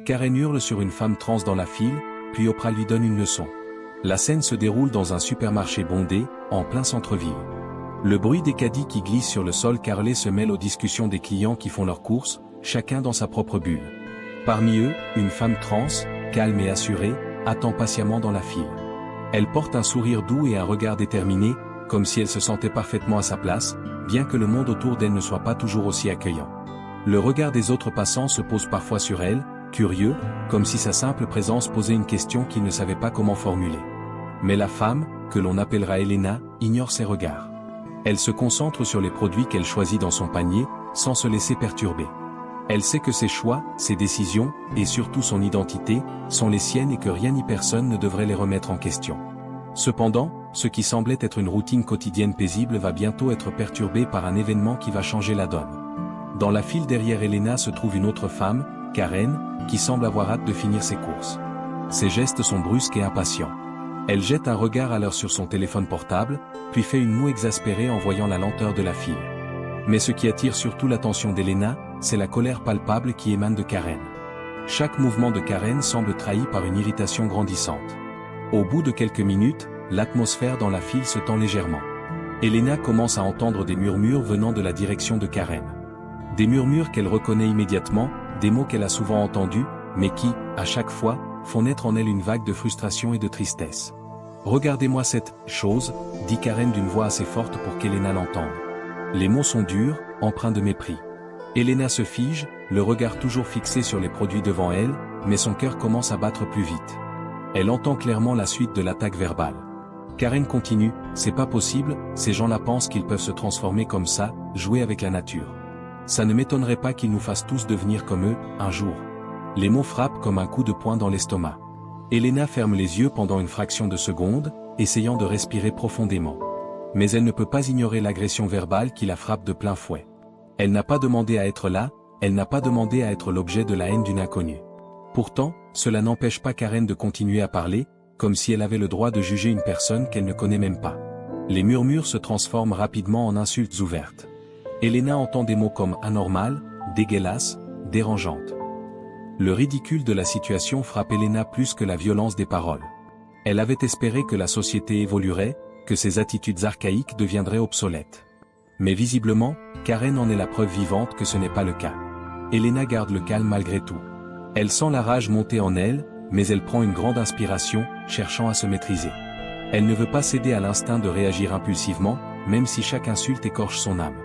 Karen hurle sur une femme trans dans la file, puis Oprah lui donne une leçon. La scène se déroule dans un supermarché bondé, en plein centre-ville. Le bruit des caddies qui glissent sur le sol carrelé se mêle aux discussions des clients qui font leurs courses, chacun dans sa propre bulle. Parmi eux, une femme trans, calme et assurée, attend patiemment dans la file. Elle porte un sourire doux et un regard déterminé, comme si elle se sentait parfaitement à sa place, bien que le monde autour d'elle ne soit pas toujours aussi accueillant. Le regard des autres passants se pose parfois sur elle, curieux, comme si sa simple présence posait une question qu'il ne savait pas comment formuler. Mais la femme, que l'on appellera Elena, ignore ces regards. Elle se concentre sur les produits qu'elle choisit dans son panier, sans se laisser perturber. Elle sait que ses choix, ses décisions, et surtout son identité, sont les siennes et que rien ni personne ne devrait les remettre en question. Cependant, ce qui semblait être une routine quotidienne paisible va bientôt être perturbé par un événement qui va changer la donne. Dans la file derrière Elena se trouve une autre femme, Karen, qui semble avoir hâte de finir ses courses. Ses gestes sont brusques et impatients. Elle jette un regard à l'heure sur son téléphone portable, puis fait une moue exaspérée en voyant la lenteur de la file. Mais ce qui attire surtout l'attention d'Elena, c'est la colère palpable qui émane de Karen. Chaque mouvement de Karen semble trahi par une irritation grandissante. Au bout de quelques minutes, l'atmosphère dans la file se tend légèrement. Elena commence à entendre des murmures venant de la direction de Karen. Des murmures qu'elle reconnaît immédiatement, des mots qu'elle a souvent entendus, mais qui, à chaque fois, font naître en elle une vague de frustration et de tristesse. « Regardez-moi cette chose », dit Karen d'une voix assez forte pour qu'Elena l'entende. Les mots sont durs, empreints de mépris. Elena se fige, le regard toujours fixé sur les produits devant elle, mais son cœur commence à battre plus vite. Elle entend clairement la suite de l'attaque verbale. Karen continue, « C'est pas possible, ces gens-là pensent qu'ils peuvent se transformer comme ça, jouer avec la nature. Ça ne m'étonnerait pas qu'ils nous fassent tous devenir comme eux, un jour. » Les mots frappent comme un coup de poing dans l'estomac. Elena ferme les yeux pendant une fraction de seconde, essayant de respirer profondément. Mais elle ne peut pas ignorer l'agression verbale qui la frappe de plein fouet. Elle n'a pas demandé à être là, elle n'a pas demandé à être l'objet de la haine d'une inconnue. Pourtant, cela n'empêche pas Karen de continuer à parler, comme si elle avait le droit de juger une personne qu'elle ne connaît même pas. Les murmures se transforment rapidement en insultes ouvertes. Elena entend des mots comme anormal, dégueulasse, dérangeante. Le ridicule de la situation frappe Elena plus que la violence des paroles. Elle avait espéré que la société évoluerait, que ses attitudes archaïques deviendraient obsolètes. Mais visiblement, Karen en est la preuve vivante que ce n'est pas le cas. Elena garde le calme malgré tout. Elle sent la rage monter en elle, mais elle prend une grande inspiration, cherchant à se maîtriser. Elle ne veut pas céder à l'instinct de réagir impulsivement, même si chaque insulte écorche son âme.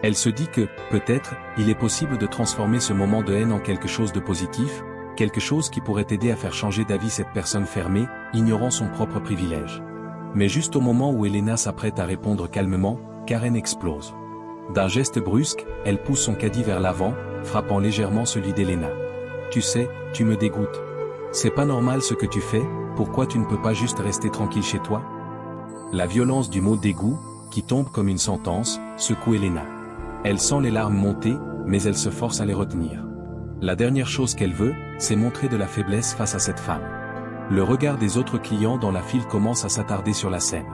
Elle se dit que, peut-être, il est possible de transformer ce moment de haine en quelque chose de positif, quelque chose qui pourrait aider à faire changer d'avis cette personne fermée, ignorant son propre privilège. Mais juste au moment où Elena s'apprête à répondre calmement, Karen explose. D'un geste brusque, elle pousse son caddie vers l'avant, frappant légèrement celui d'Elena. « Tu sais, tu me dégoûtes. C'est pas normal ce que tu fais, pourquoi tu ne peux pas juste rester tranquille chez toi ?» La violence du mot dégoût, qui tombe comme une sentence, secoue Elena. Elle sent les larmes monter, mais elle se force à les retenir. La dernière chose qu'elle veut, c'est montrer de la faiblesse face à cette femme. Le regard des autres clients dans la file commence à s'attarder sur la scène.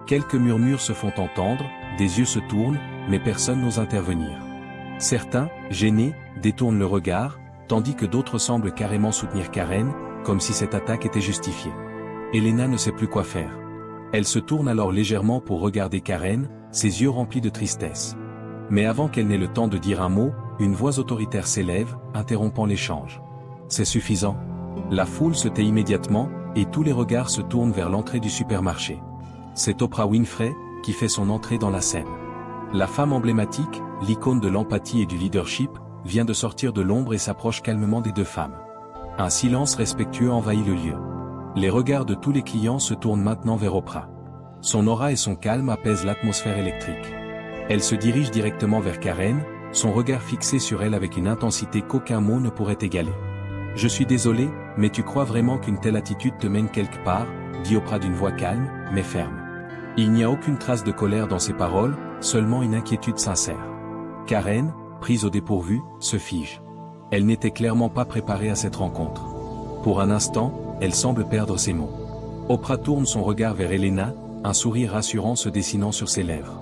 Quelques murmures se font entendre, des yeux se tournent, mais personne n'ose intervenir. Certains, gênés, détournent le regard, tandis que d'autres semblent carrément soutenir Karen, comme si cette attaque était justifiée. Elena ne sait plus quoi faire. Elle se tourne alors légèrement pour regarder Karen, ses yeux remplis de tristesse. Mais avant qu'elle n'ait le temps de dire un mot, une voix autoritaire s'élève, interrompant l'échange. « C'est suffisant. » La foule se tait immédiatement, et tous les regards se tournent vers l'entrée du supermarché. C'est Oprah Winfrey, qui fait son entrée dans la scène. La femme emblématique, l'icône de l'empathie et du leadership, vient de sortir de l'ombre et s'approche calmement des deux femmes. Un silence respectueux envahit le lieu. Les regards de tous les clients se tournent maintenant vers Oprah. Son aura et son calme apaisent l'atmosphère électrique. Elle se dirige directement vers Karen, son regard fixé sur elle avec une intensité qu'aucun mot ne pourrait égaler. « Je suis désolé, mais tu crois vraiment qu'une telle attitude te mène quelque part ?» dit Oprah d'une voix calme, mais ferme. Il n'y a aucune trace de colère dans ses paroles, seulement une inquiétude sincère. Karen, prise au dépourvu, se fige. Elle n'était clairement pas préparée à cette rencontre. Pour un instant, elle semble perdre ses mots. Oprah tourne son regard vers Elena, un sourire rassurant se dessinant sur ses lèvres.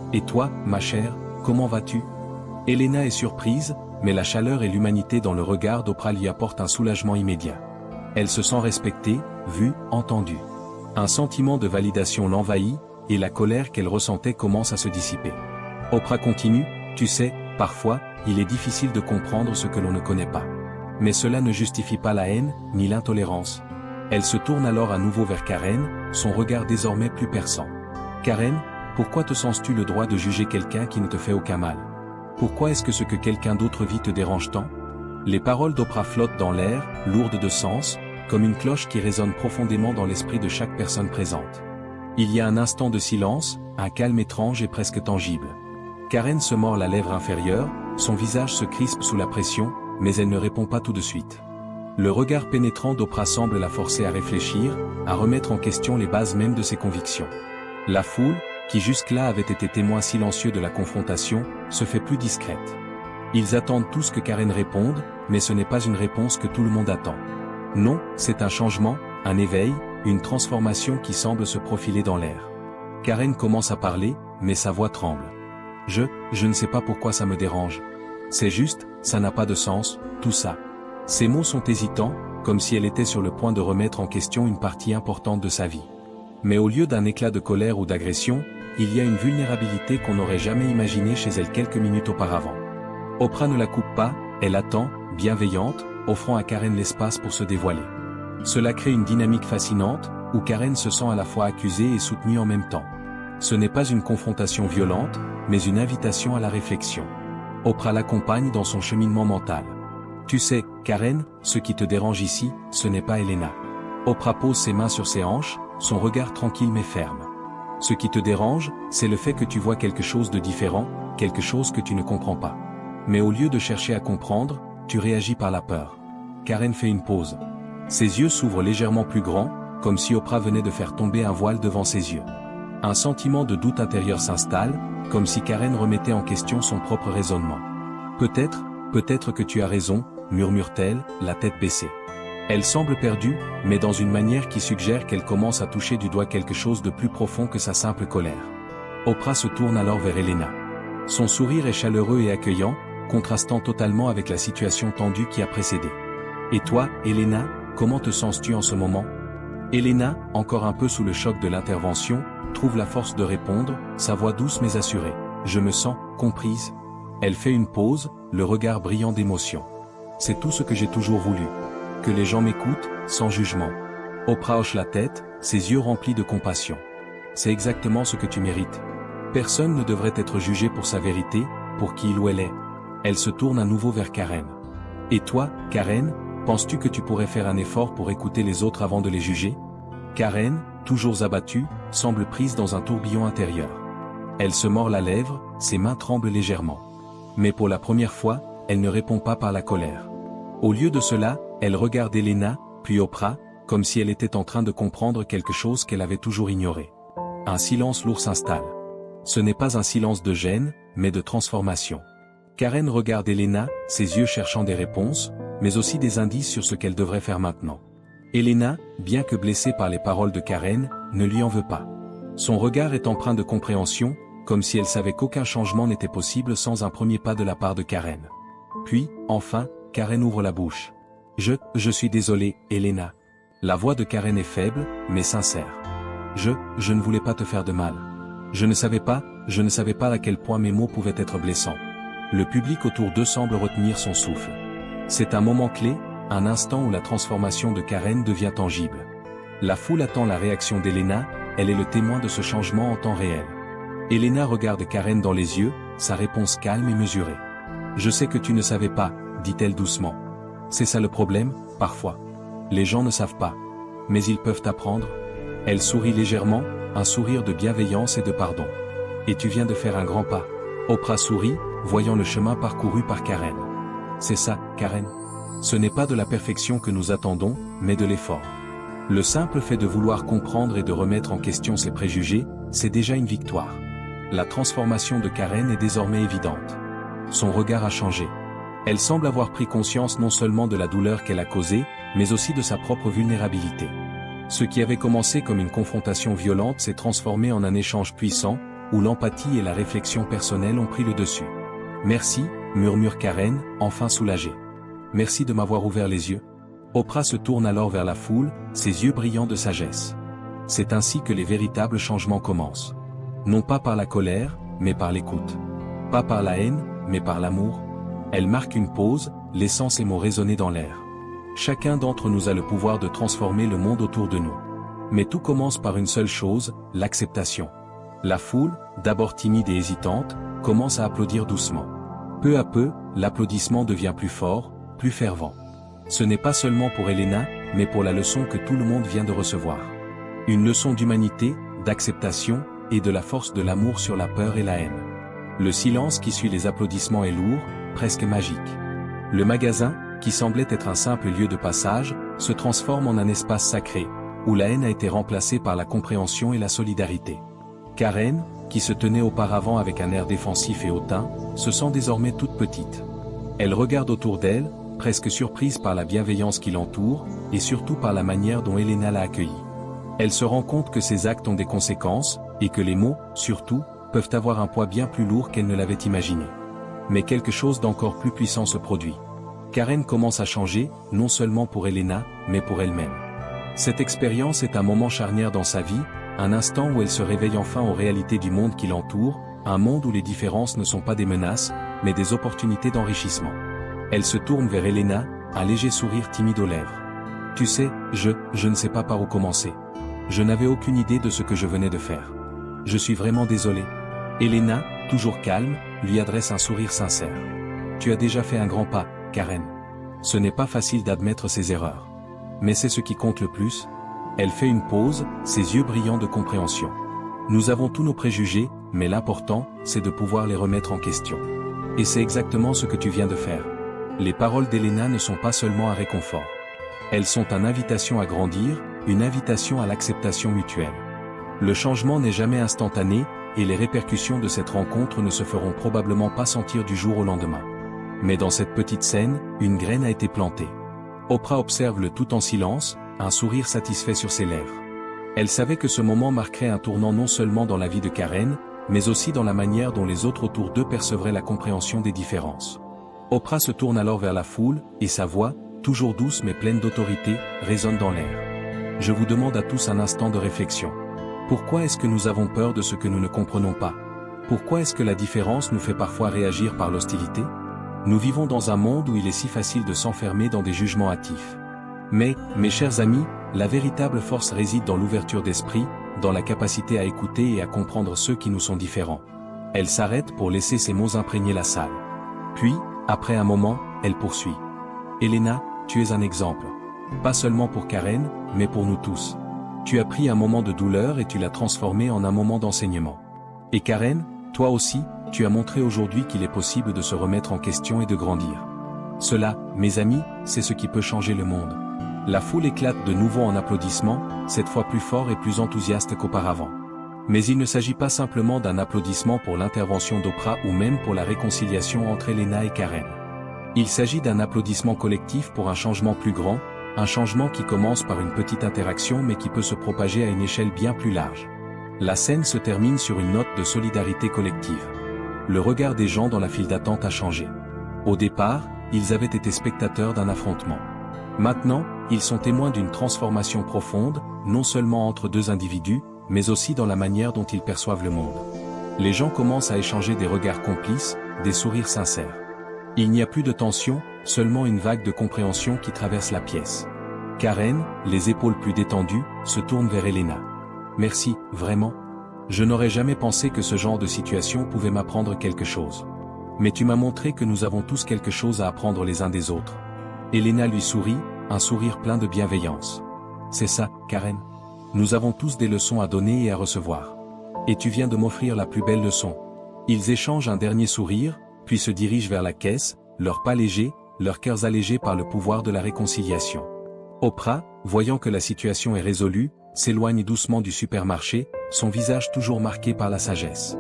« Et toi, ma chère, comment vas-tu ?» Elena est surprise, mais la chaleur et l'humanité dans le regard d'Oprah lui apportent un soulagement immédiat. Elle se sent respectée, vue, entendue. Un sentiment de validation l'envahit, et la colère qu'elle ressentait commence à se dissiper. Oprah continue, tu sais, parfois, il est difficile de comprendre ce que l'on ne connaît pas. Mais cela ne justifie pas la haine, ni l'intolérance. Elle se tourne alors à nouveau vers Karen, son regard désormais plus perçant. Karen, pourquoi te sens-tu le droit de juger quelqu'un qui ne te fait aucun mal? Pourquoi est-ce que ce que quelqu'un d'autre vit te dérange tant? Les paroles d'Oprah flottent dans l'air, lourdes de sens, comme une cloche qui résonne profondément dans l'esprit de chaque personne présente. Il y a un instant de silence, un calme étrange et presque tangible. Karen se mord la lèvre inférieure, son visage se crispe sous la pression, mais elle ne répond pas tout de suite. Le regard pénétrant d'Oprah semble la forcer à réfléchir, à remettre en question les bases mêmes de ses convictions. La foule, qui jusque-là avait été témoin silencieux de la confrontation, se fait plus discrète. Ils attendent tous que Karen réponde, mais ce n'est pas une réponse que tout le monde attend. Non, c'est un changement, un éveil, une transformation qui semble se profiler dans l'air. Karen commence à parler, mais sa voix tremble. Je ne sais pas pourquoi ça me dérange. C'est juste, ça n'a pas de sens, tout ça. Ces mots sont hésitants, comme si elle était sur le point de remettre en question une partie importante de sa vie. Mais au lieu d'un éclat de colère ou d'agression, il y a une vulnérabilité qu'on n'aurait jamais imaginée chez elle quelques minutes auparavant. Oprah ne la coupe pas, elle attend, bienveillante, offrant à Karen l'espace pour se dévoiler. Cela crée une dynamique fascinante, où Karen se sent à la fois accusée et soutenue en même temps. Ce n'est pas une confrontation violente, mais une invitation à la réflexion. Oprah l'accompagne dans son cheminement mental. Tu sais, Karen, ce qui te dérange ici, ce n'est pas Elena. Oprah pose ses mains sur ses hanches, son regard tranquille mais ferme. Ce qui te dérange, c'est le fait que tu vois quelque chose de différent, quelque chose que tu ne comprends pas. Mais au lieu de chercher à comprendre, tu réagis par la peur. Karen fait une pause. Ses yeux s'ouvrent légèrement plus grands, comme si Oprah venait de faire tomber un voile devant ses yeux. Un sentiment de doute intérieur s'installe, comme si Karen remettait en question son propre raisonnement. Peut-être que tu as raison, murmure-t-elle, la tête baissée. Elle semble perdue, mais dans une manière qui suggère qu'elle commence à toucher du doigt quelque chose de plus profond que sa simple colère. Oprah se tourne alors vers Elena. Son sourire est chaleureux et accueillant, contrastant totalement avec la situation tendue qui a précédé. Et toi, Elena, comment te sens-tu en ce moment? Elena, encore un peu sous le choc de l'intervention, trouve la force de répondre, sa voix douce mais assurée. Je me sens comprise. Elle fait une pause, le regard brillant d'émotion. C'est tout ce que j'ai toujours voulu. Que les gens m'écoutent, sans jugement. Oprah hoche la tête, ses yeux remplis de compassion. C'est exactement ce que tu mérites. Personne ne devrait être jugé pour sa vérité, pour qui il ou elle est. Elle se tourne à nouveau vers Karen. Et toi, Karen, penses-tu que tu pourrais faire un effort pour écouter les autres avant de les juger? Karen, toujours abattue, semble prise dans un tourbillon intérieur. Elle se mord la lèvre, ses mains tremblent légèrement. Mais pour la première fois, elle ne répond pas par la colère. Au lieu de cela, elle regarde Elena, puis Oprah, comme si elle était en train de comprendre quelque chose qu'elle avait toujours ignoré. Un silence lourd s'installe. Ce n'est pas un silence de gêne, mais de transformation. Karen regarde Elena, ses yeux cherchant des réponses, mais aussi des indices sur ce qu'elle devrait faire maintenant. Elena, bien que blessée par les paroles de Karen, ne lui en veut pas. Son regard est empreint de compréhension, comme si elle savait qu'aucun changement n'était possible sans un premier pas de la part de Karen. Puis, enfin, Karen ouvre la bouche. Je suis désolée, Elena. La voix de Karen est faible, mais sincère. Je ne voulais pas te faire de mal. Je ne savais pas à quel point mes mots pouvaient être blessants. Le public autour d'eux semble retenir son souffle. C'est un moment clé, un instant où la transformation de Karen devient tangible. La foule attend la réaction d'Elena, elle est le témoin de ce changement en temps réel. Elena regarde Karen dans les yeux, sa réponse calme et mesurée. Je sais que tu ne savais pas, dit-elle doucement. C'est ça le problème, parfois. Les gens ne savent pas. Mais ils peuvent apprendre. Elle sourit légèrement, un sourire de bienveillance et de pardon. Et tu viens de faire un grand pas. Oprah sourit, voyant le chemin parcouru par Karen. C'est ça, Karen. Ce n'est pas de la perfection que nous attendons, mais de l'effort. Le simple fait de vouloir comprendre et de remettre en question ses préjugés, c'est déjà une victoire. La transformation de Karen est désormais évidente. Son regard a changé. Elle semble avoir pris conscience non seulement de la douleur qu'elle a causée, mais aussi de sa propre vulnérabilité. Ce qui avait commencé comme une confrontation violente s'est transformé en un échange puissant, où l'empathie et la réflexion personnelle ont pris le dessus. Merci, murmure Karen, enfin soulagée. Merci de m'avoir ouvert les yeux. Oprah se tourne alors vers la foule, ses yeux brillants de sagesse. C'est ainsi que les véritables changements commencent. Non pas par la colère, mais par l'écoute. Pas par la haine, mais par l'amour. Elle marque une pause, laissant ses mots résonner dans l'air. Chacun d'entre nous a le pouvoir de transformer le monde autour de nous. Mais tout commence par une seule chose, l'acceptation. La foule, d'abord timide et hésitante, commence à applaudir doucement. Peu à peu, l'applaudissement devient plus fort, plus fervent. Ce n'est pas seulement pour Elena, mais pour la leçon que tout le monde vient de recevoir. Une leçon d'humanité, d'acceptation, et de la force de l'amour sur la peur et la haine. Le silence qui suit les applaudissements est lourd, presque magique. Le magasin, qui semblait être un simple lieu de passage, se transforme en un espace sacré, où la haine a été remplacée par la compréhension et la solidarité. Karen, qui se tenait auparavant avec un air défensif et hautain, se sent désormais toute petite. Elle regarde autour d'elle, presque surprise par la bienveillance qui l'entoure, et surtout par la manière dont Elena l'a accueillie. Elle se rend compte que ses actes ont des conséquences, et que les mots, surtout, peuvent avoir un poids bien plus lourd qu'elle ne l'avait imaginé. Mais quelque chose d'encore plus puissant se produit. Karen commence à changer, non seulement pour Elena, mais pour elle-même. Cette expérience est un moment charnière dans sa vie, un instant où elle se réveille enfin aux réalités du monde qui l'entoure, un monde où les différences ne sont pas des menaces, mais des opportunités d'enrichissement. Elle se tourne vers Elena, un léger sourire timide aux lèvres. Tu sais, je ne sais pas par où commencer. Je n'avais aucune idée de ce que je venais de faire. Je suis vraiment désolé. Elena, toujours calme, lui adresse un sourire sincère. Tu as déjà fait un grand pas, Karen. Ce n'est pas facile d'admettre ses erreurs. Mais c'est ce qui compte le plus. Elle fait une pause, ses yeux brillants de compréhension. Nous avons tous nos préjugés, mais l'important, c'est de pouvoir les remettre en question. Et c'est exactement ce que tu viens de faire. Les paroles d'Elena ne sont pas seulement un réconfort. Elles sont une invitation à grandir, une invitation à l'acceptation mutuelle. Le changement n'est jamais instantané, et les répercussions de cette rencontre ne se feront probablement pas sentir du jour au lendemain. Mais dans cette petite scène, une graine a été plantée. Oprah observe le tout en silence, un sourire satisfait sur ses lèvres. Elle savait que ce moment marquerait un tournant non seulement dans la vie de Karen, mais aussi dans la manière dont les autres autour d'eux percevraient la compréhension des différences. Oprah se tourne alors vers la foule, et sa voix, toujours douce mais pleine d'autorité, résonne dans l'air. Je vous demande à tous un instant de réflexion. Pourquoi est-ce que nous avons peur de ce que nous ne comprenons pas? Pourquoi est-ce que la différence nous fait parfois réagir par l'hostilité? Nous vivons dans un monde où il est si facile de s'enfermer dans des jugements hâtifs. Mais, mes chers amis, la véritable force réside dans l'ouverture d'esprit, dans la capacité à écouter et à comprendre ceux qui nous sont différents. Elle s'arrête pour laisser ses mots imprégner la salle. Puis, après un moment, elle poursuit. Elena, tu es un exemple. Pas seulement pour Karen, mais pour nous tous. Tu as pris un moment de douleur et tu l'as transformé en un moment d'enseignement. Et Karen, toi aussi, tu as montré aujourd'hui qu'il est possible de se remettre en question et de grandir. Cela, mes amis, c'est ce qui peut changer le monde. La foule éclate de nouveau en applaudissements, cette fois plus fort et plus enthousiaste qu'auparavant. Mais il ne s'agit pas simplement d'un applaudissement pour l'intervention d'Oprah ou même pour la réconciliation entre Elena et Karen. Il s'agit d'un applaudissement collectif pour un changement plus grand, un changement qui commence par une petite interaction mais qui peut se propager à une échelle bien plus large. La scène se termine sur une note de solidarité collective. Le regard des gens dans la file d'attente a changé. Au départ, ils avaient été spectateurs d'un affrontement. Maintenant, ils sont témoins d'une transformation profonde, non seulement entre deux individus, mais aussi dans la manière dont ils perçoivent le monde. Les gens commencent à échanger des regards complices, des sourires sincères. Il n'y a plus de tension, seulement une vague de compréhension qui traverse la pièce. Karen, les épaules plus détendues, se tourne vers Elena. Merci, vraiment. Je n'aurais jamais pensé que ce genre de situation pouvait m'apprendre quelque chose. Mais tu m'as montré que nous avons tous quelque chose à apprendre les uns des autres. Elena lui sourit, un sourire plein de bienveillance. C'est ça, Karen. Nous avons tous des leçons à donner et à recevoir. Et tu viens de m'offrir la plus belle leçon. Ils échangent un dernier sourire, puis se dirigent vers la caisse, leurs pas légers, leurs cœurs allégés par le pouvoir de la réconciliation. Oprah, voyant que la situation est résolue, s'éloigne doucement du supermarché, son visage toujours marqué par la sagesse.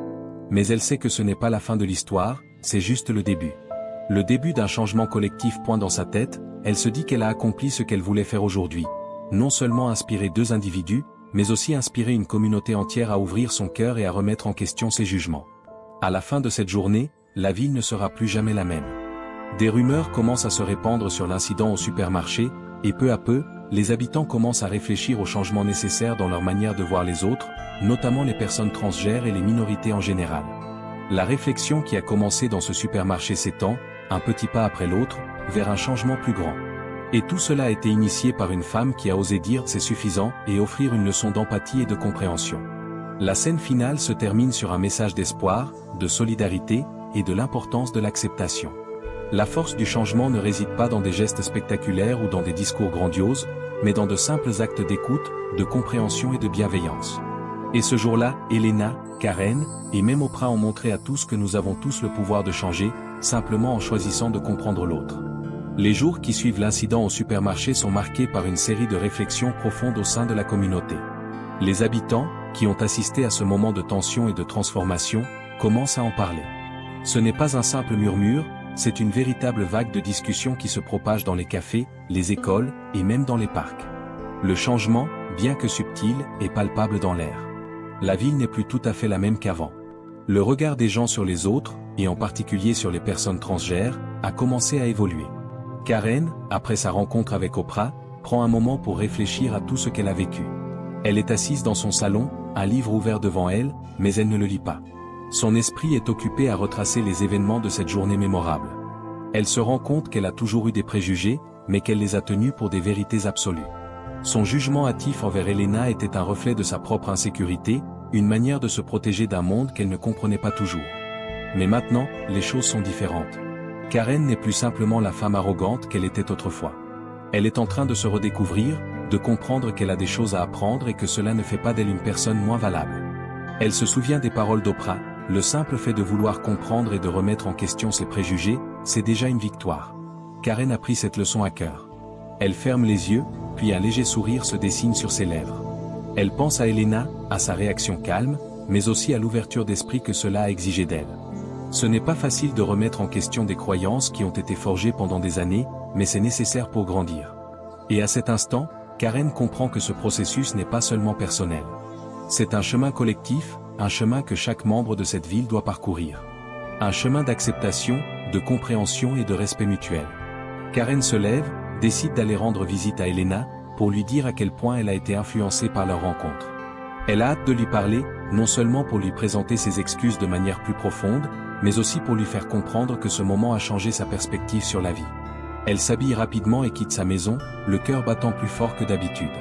Mais elle sait que ce n'est pas la fin de l'histoire, c'est juste le début. Le début d'un changement collectif point dans sa tête, elle se dit qu'elle a accompli ce qu'elle voulait faire aujourd'hui. Non seulement inspirer deux individus, mais aussi inspirer une communauté entière à ouvrir son cœur et à remettre en question ses jugements. À la fin de cette journée, la ville ne sera plus jamais la même. Des rumeurs commencent à se répandre sur l'incident au supermarché, et peu à peu, les habitants commencent à réfléchir aux changements nécessaires dans leur manière de voir les autres, notamment les personnes transgenres et les minorités en général. La réflexion qui a commencé dans ce supermarché s'étend, un petit pas après l'autre, vers un changement plus grand. Et tout cela a été initié par une femme qui a osé dire « c'est suffisant » et offrir une leçon d'empathie et de compréhension. La scène finale se termine sur un message d'espoir, de solidarité, et de l'importance de l'acceptation. La force du changement ne réside pas dans des gestes spectaculaires ou dans des discours grandioses, mais dans de simples actes d'écoute, de compréhension et de bienveillance. Et ce jour-là, Elena, Karen, et même Oprah ont montré à tous que nous avons tous le pouvoir de changer, simplement en choisissant de comprendre l'autre. Les jours qui suivent l'incident au supermarché sont marqués par une série de réflexions profondes au sein de la communauté. Les habitants, qui ont assisté à ce moment de tension et de transformation, commencent à en parler. Ce n'est pas un simple murmure, c'est une véritable vague de discussion qui se propage dans les cafés, les écoles, et même dans les parcs. Le changement, bien que subtil, est palpable dans l'air. La ville n'est plus tout à fait la même qu'avant. Le regard des gens sur les autres, et en particulier sur les personnes transgenres, a commencé à évoluer. Karen, après sa rencontre avec Oprah, prend un moment pour réfléchir à tout ce qu'elle a vécu. Elle est assise dans son salon, un livre ouvert devant elle, mais elle ne le lit pas. Son esprit est occupé à retracer les événements de cette journée mémorable. Elle se rend compte qu'elle a toujours eu des préjugés, mais qu'elle les a tenus pour des vérités absolues. Son jugement hâtif envers Elena était un reflet de sa propre insécurité, une manière de se protéger d'un monde qu'elle ne comprenait pas toujours. Mais maintenant, les choses sont différentes. Karen n'est plus simplement la femme arrogante qu'elle était autrefois. Elle est en train de se redécouvrir, de comprendre qu'elle a des choses à apprendre et que cela ne fait pas d'elle une personne moins valable. Elle se souvient des paroles d'Oprah, le simple fait de vouloir comprendre et de remettre en question ses préjugés, c'est déjà une victoire. Karen a pris cette leçon à cœur. Elle ferme les yeux, puis un léger sourire se dessine sur ses lèvres. Elle pense à Elena, à sa réaction calme, mais aussi à l'ouverture d'esprit que cela a exigé d'elle. Ce n'est pas facile de remettre en question des croyances qui ont été forgées pendant des années, mais c'est nécessaire pour grandir. Et à cet instant, Karen comprend que ce processus n'est pas seulement personnel. C'est un chemin collectif, un chemin que chaque membre de cette ville doit parcourir. Un chemin d'acceptation, de compréhension et de respect mutuel. Karen se lève, décide d'aller rendre visite à Elena, pour lui dire à quel point elle a été influencée par leur rencontre. Elle a hâte de lui parler, non seulement pour lui présenter ses excuses de manière plus profonde, mais aussi pour lui faire comprendre que ce moment a changé sa perspective sur la vie. Elle s'habille rapidement et quitte sa maison, le cœur battant plus fort que d'habitude.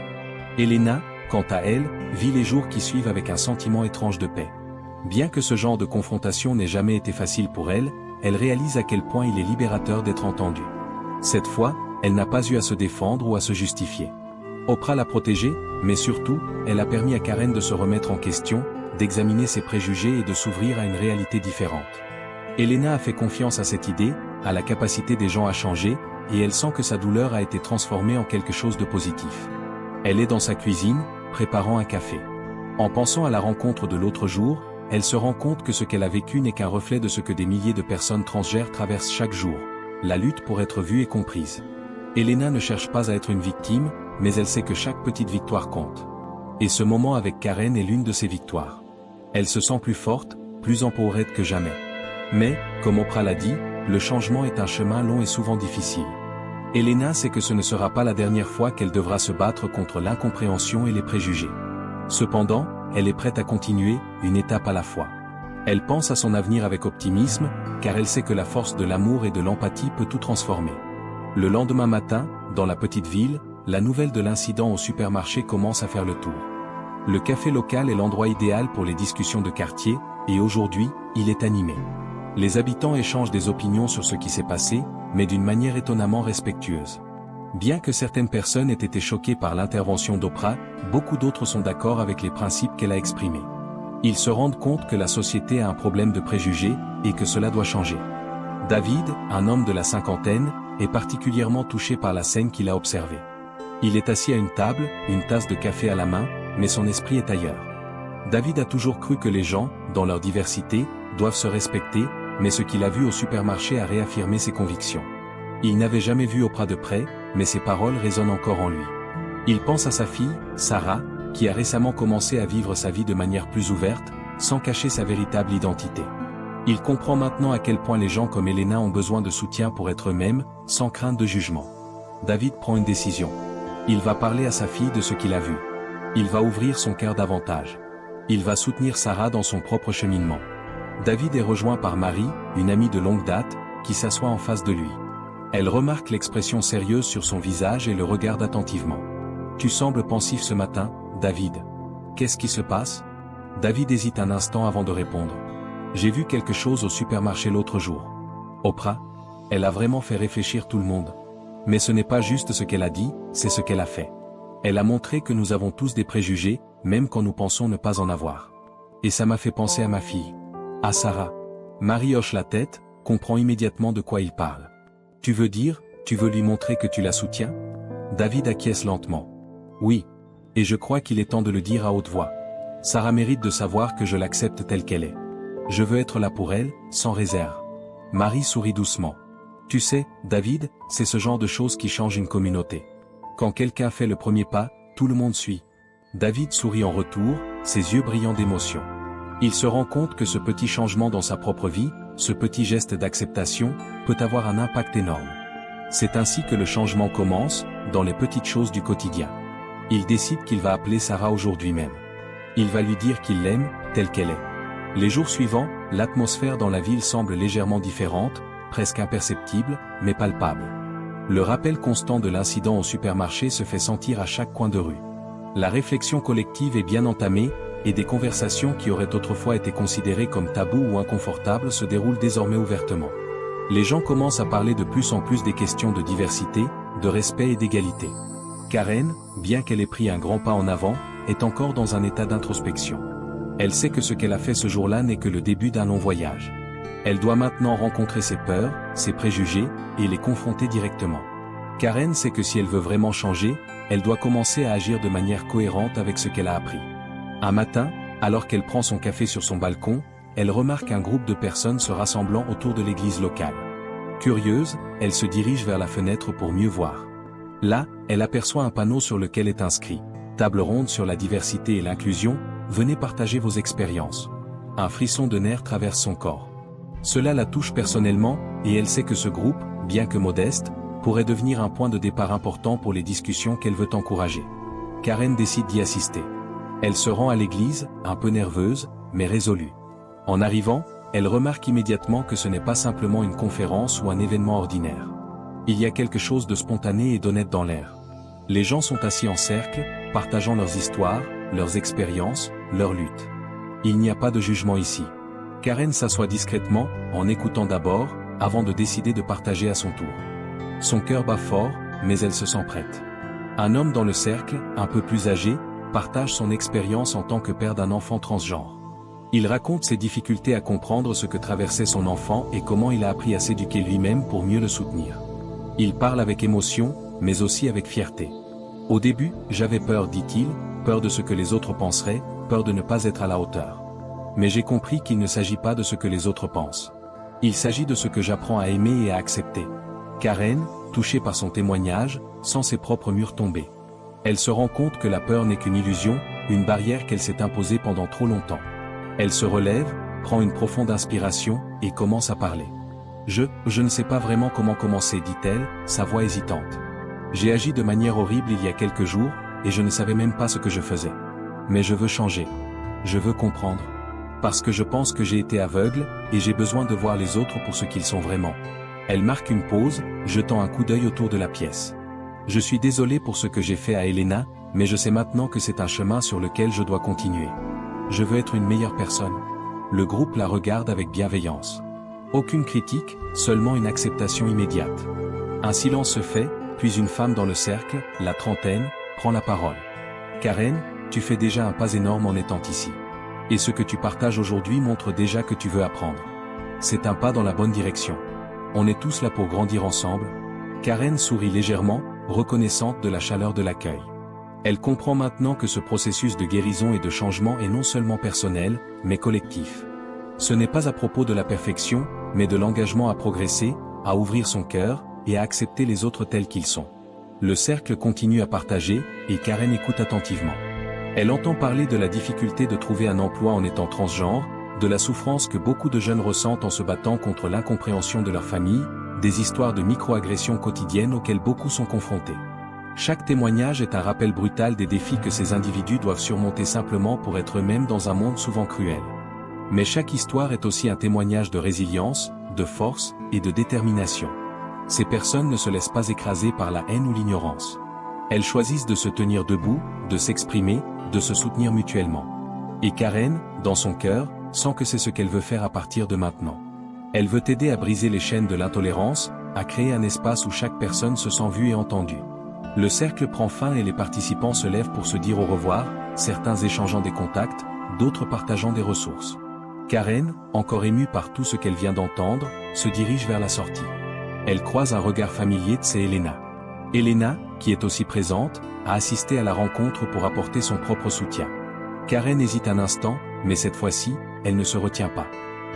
Elena, quant à elle, vit les jours qui suivent avec un sentiment étrange de paix. Bien que ce genre de confrontation n'ait jamais été facile pour elle, elle réalise à quel point il est libérateur d'être entendue. Cette fois, elle n'a pas eu à se défendre ou à se justifier. Oprah l'a protégée, mais surtout, elle a permis à Karen de se remettre en question, d'examiner ses préjugés et de s'ouvrir à une réalité différente. Elena a fait confiance à cette idée, à la capacité des gens à changer, et elle sent que sa douleur a été transformée en quelque chose de positif. Elle est dans sa cuisine, préparant un café. En pensant à la rencontre de l'autre jour, elle se rend compte que ce qu'elle a vécu n'est qu'un reflet de ce que des milliers de personnes transgenres traversent chaque jour, la lutte pour être vue et comprise. Elena ne cherche pas à être une victime, mais elle sait que chaque petite victoire compte. Et ce moment avec Karen est l'une de ces victoires. Elle se sent plus forte, plus empourée que jamais. Mais, comme Oprah l'a dit, le changement est un chemin long et souvent difficile. Elena sait que ce ne sera pas la dernière fois qu'elle devra se battre contre l'incompréhension et les préjugés. Cependant, elle est prête à continuer, une étape à la fois. Elle pense à son avenir avec optimisme, car elle sait que la force de l'amour et de l'empathie peut tout transformer. Le lendemain matin, dans la petite ville, la nouvelle de l'incident au supermarché commence à faire le tour. Le café local est l'endroit idéal pour les discussions de quartier, et aujourd'hui, il est animé. Les habitants échangent des opinions sur ce qui s'est passé, mais d'une manière étonnamment respectueuse. Bien que certaines personnes aient été choquées par l'intervention d'Oprah, beaucoup d'autres sont d'accord avec les principes qu'elle a exprimés. Ils se rendent compte que la société a un problème de préjugés, et que cela doit changer. David, un homme de la cinquantaine, est particulièrement touché par la scène qu'il a observée. Il est assis à une table, une tasse de café à la main, mais son esprit est ailleurs. David a toujours cru que les gens, dans leur diversité, doivent se respecter, mais ce qu'il a vu au supermarché a réaffirmé ses convictions. Il n'avait jamais vu Oprah de près, mais ses paroles résonnent encore en lui. Il pense à sa fille, Sarah, qui a récemment commencé à vivre sa vie de manière plus ouverte, sans cacher sa véritable identité. Il comprend maintenant à quel point les gens comme Elena ont besoin de soutien pour être eux-mêmes, sans crainte de jugement. David prend une décision. Il va parler à sa fille de ce qu'il a vu. Il va ouvrir son cœur davantage. Il va soutenir Sarah dans son propre cheminement. David est rejoint par Marie, une amie de longue date, qui s'assoit en face de lui. Elle remarque l'expression sérieuse sur son visage et le regarde attentivement. « Tu sembles pensif ce matin, David. Qu'est-ce qui se passe ?» David hésite un instant avant de répondre. « J'ai vu quelque chose au supermarché l'autre jour. » Oprah, elle a vraiment fait réfléchir tout le monde. Mais ce n'est pas juste ce qu'elle a dit, c'est ce qu'elle a fait. Elle a montré que nous avons tous des préjugés, même quand nous pensons ne pas en avoir. Et ça m'a fait penser à ma fille. À Sarah. Marie hoche la tête, comprend immédiatement de quoi il parle. Tu veux dire, tu veux lui montrer que tu la soutiens? David acquiesce lentement. Oui. Et je crois qu'il est temps de le dire à haute voix. Sarah mérite de savoir que je l'accepte telle qu'elle est. Je veux être là pour elle, sans réserve. Marie sourit doucement. Tu sais, David, c'est ce genre de choses qui changent une communauté. Quand quelqu'un fait le premier pas, tout le monde suit. David sourit en retour, ses yeux brillants d'émotion. Il se rend compte que ce petit changement dans sa propre vie, ce petit geste d'acceptation, peut avoir un impact énorme. C'est ainsi que le changement commence, dans les petites choses du quotidien. Il décide qu'il va appeler Sarah aujourd'hui même. Il va lui dire qu'il l'aime, telle qu'elle est. Les jours suivants, l'atmosphère dans la ville semble légèrement différente, presque imperceptible, mais palpable. Le rappel constant de l'incident au supermarché se fait sentir à chaque coin de rue. La réflexion collective est bien entamée, et des conversations qui auraient autrefois été considérées comme tabous ou inconfortables se déroulent désormais ouvertement. Les gens commencent à parler de plus en plus des questions de diversité, de respect et d'égalité. Karen, bien qu'elle ait pris un grand pas en avant, est encore dans un état d'introspection. Elle sait que ce qu'elle a fait ce jour-là n'est que le début d'un long voyage. Elle doit maintenant rencontrer ses peurs, ses préjugés, et les confronter directement. Karen sait que si elle veut vraiment changer, elle doit commencer à agir de manière cohérente avec ce qu'elle a appris. Un matin, alors qu'elle prend son café sur son balcon, elle remarque un groupe de personnes se rassemblant autour de l'église locale. Curieuse, elle se dirige vers la fenêtre pour mieux voir. Là, elle aperçoit un panneau sur lequel est inscrit « Table ronde sur la diversité et l'inclusion, venez partager vos expériences ». Un frisson de nerfs traverse son corps. Cela la touche personnellement, et elle sait que ce groupe, bien que modeste, pourrait devenir un point de départ important pour les discussions qu'elle veut encourager. Karen décide d'y assister. Elle se rend à l'église, un peu nerveuse, mais résolue. En arrivant, elle remarque immédiatement que ce n'est pas simplement une conférence ou un événement ordinaire. Il y a quelque chose de spontané et d'honnête dans l'air. Les gens sont assis en cercle, partageant leurs histoires, leurs expériences, leurs luttes. Il n'y a pas de jugement ici. Karen s'assoit discrètement, en écoutant d'abord, avant de décider de partager à son tour. Son cœur bat fort, mais elle se sent prête. Un homme dans le cercle, un peu plus âgé, partage son expérience en tant que père d'un enfant transgenre. Il raconte ses difficultés à comprendre ce que traversait son enfant et comment il a appris à s'éduquer lui-même pour mieux le soutenir. Il parle avec émotion, mais aussi avec fierté. Au début, j'avais peur, dit-il, peur de ce que les autres penseraient, peur de ne pas être à la hauteur. Mais j'ai compris qu'il ne s'agit pas de ce que les autres pensent. Il s'agit de ce que j'apprends à aimer et à accepter. Karen, touchée par son témoignage, sent ses propres murs tomber. Elle se rend compte que la peur n'est qu'une illusion, une barrière qu'elle s'est imposée pendant trop longtemps. Elle se relève, prend une profonde inspiration, et commence à parler. Je ne sais pas vraiment comment commencer, dit-elle, sa voix hésitante. J'ai agi de manière horrible il y a quelques jours, et je ne savais même pas ce que je faisais. Mais je veux changer. Je veux comprendre. Parce que je pense que j'ai été aveugle, et j'ai besoin de voir les autres pour ce qu'ils sont vraiment. Elle marque une pause, jetant un coup d'œil autour de la pièce. Je suis désolé pour ce que j'ai fait à Elena, mais je sais maintenant que c'est un chemin sur lequel je dois continuer. Je veux être une meilleure personne. Le groupe la regarde avec bienveillance. Aucune critique, seulement une acceptation immédiate. Un silence se fait, puis une femme dans le cercle, la trentaine, prend la parole. Karen, tu fais déjà un pas énorme en étant ici. Et ce que tu partages aujourd'hui montre déjà que tu veux apprendre. C'est un pas dans la bonne direction. On est tous là pour grandir ensemble. Karen sourit légèrement, reconnaissante de la chaleur de l'accueil. Elle comprend maintenant que ce processus de guérison et de changement est non seulement personnel, mais collectif. Ce n'est pas à propos de la perfection, mais de l'engagement à progresser, à ouvrir son cœur, et à accepter les autres tels qu'ils sont. Le cercle continue à partager, et Karen écoute attentivement. Elle entend parler de la difficulté de trouver un emploi en étant transgenre, de la souffrance que beaucoup de jeunes ressentent en se battant contre l'incompréhension de leur famille, des histoires de micro-agressions quotidiennes auxquelles beaucoup sont confrontés. Chaque témoignage est un rappel brutal des défis que ces individus doivent surmonter simplement pour être eux-mêmes dans un monde souvent cruel. Mais chaque histoire est aussi un témoignage de résilience, de force et de détermination. Ces personnes ne se laissent pas écraser par la haine ou l'ignorance. Elles choisissent de se tenir debout, de s'exprimer, de se soutenir mutuellement. Et Karen, dans son cœur, sent que c'est ce qu'elle veut faire à partir de maintenant. Elle veut aider à briser les chaînes de l'intolérance, à créer un espace où chaque personne se sent vue et entendue. Le cercle prend fin et les participants se lèvent pour se dire au revoir, certains échangeant des contacts, d'autres partageant des ressources. Karen, encore émue par tout ce qu'elle vient d'entendre, se dirige vers la sortie. Elle croise un regard familier de c'est Elena. Elena, qui est aussi présente, a assisté à la rencontre pour apporter son propre soutien. Karen hésite un instant, mais cette fois-ci, elle ne se retient pas.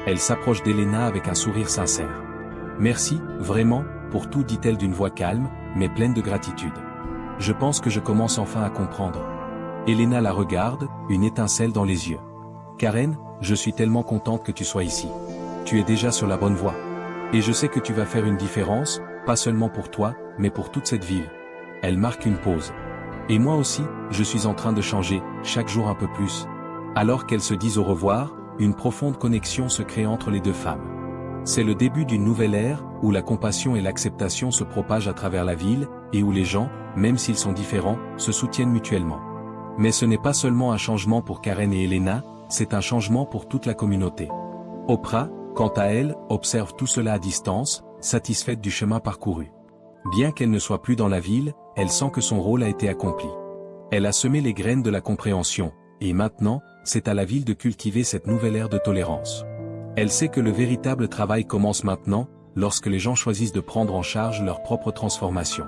Elle s'approche d'Elena avec un sourire sincère. « Merci, vraiment, pour tout » dit-elle d'une voix calme, mais pleine de gratitude. « Je pense que je commence enfin à comprendre. » Elena la regarde, une étincelle dans les yeux. « Karen, je suis tellement contente que tu sois ici. Tu es déjà sur la bonne voie. Et je sais que tu vas faire une différence, pas seulement pour toi, mais pour toute cette ville. » Elle marque une pause. « Et moi aussi, je suis en train de changer, chaque jour un peu plus. » Alors qu'elles se disent au revoir, une profonde connexion se crée entre les deux femmes. C'est le début d'une nouvelle ère, où la compassion et l'acceptation se propagent à travers la ville, et où les gens, même s'ils sont différents, se soutiennent mutuellement. Mais ce n'est pas seulement un changement pour Karen et Elena, c'est un changement pour toute la communauté. Oprah, quant à elle, observe tout cela à distance, satisfaite du chemin parcouru. Bien qu'elle ne soit plus dans la ville, elle sent que son rôle a été accompli. Elle a semé les graines de la compréhension, et maintenant, c'est à la ville de cultiver cette nouvelle ère de tolérance. Elle sait que le véritable travail commence maintenant, lorsque les gens choisissent de prendre en charge leur propre transformation.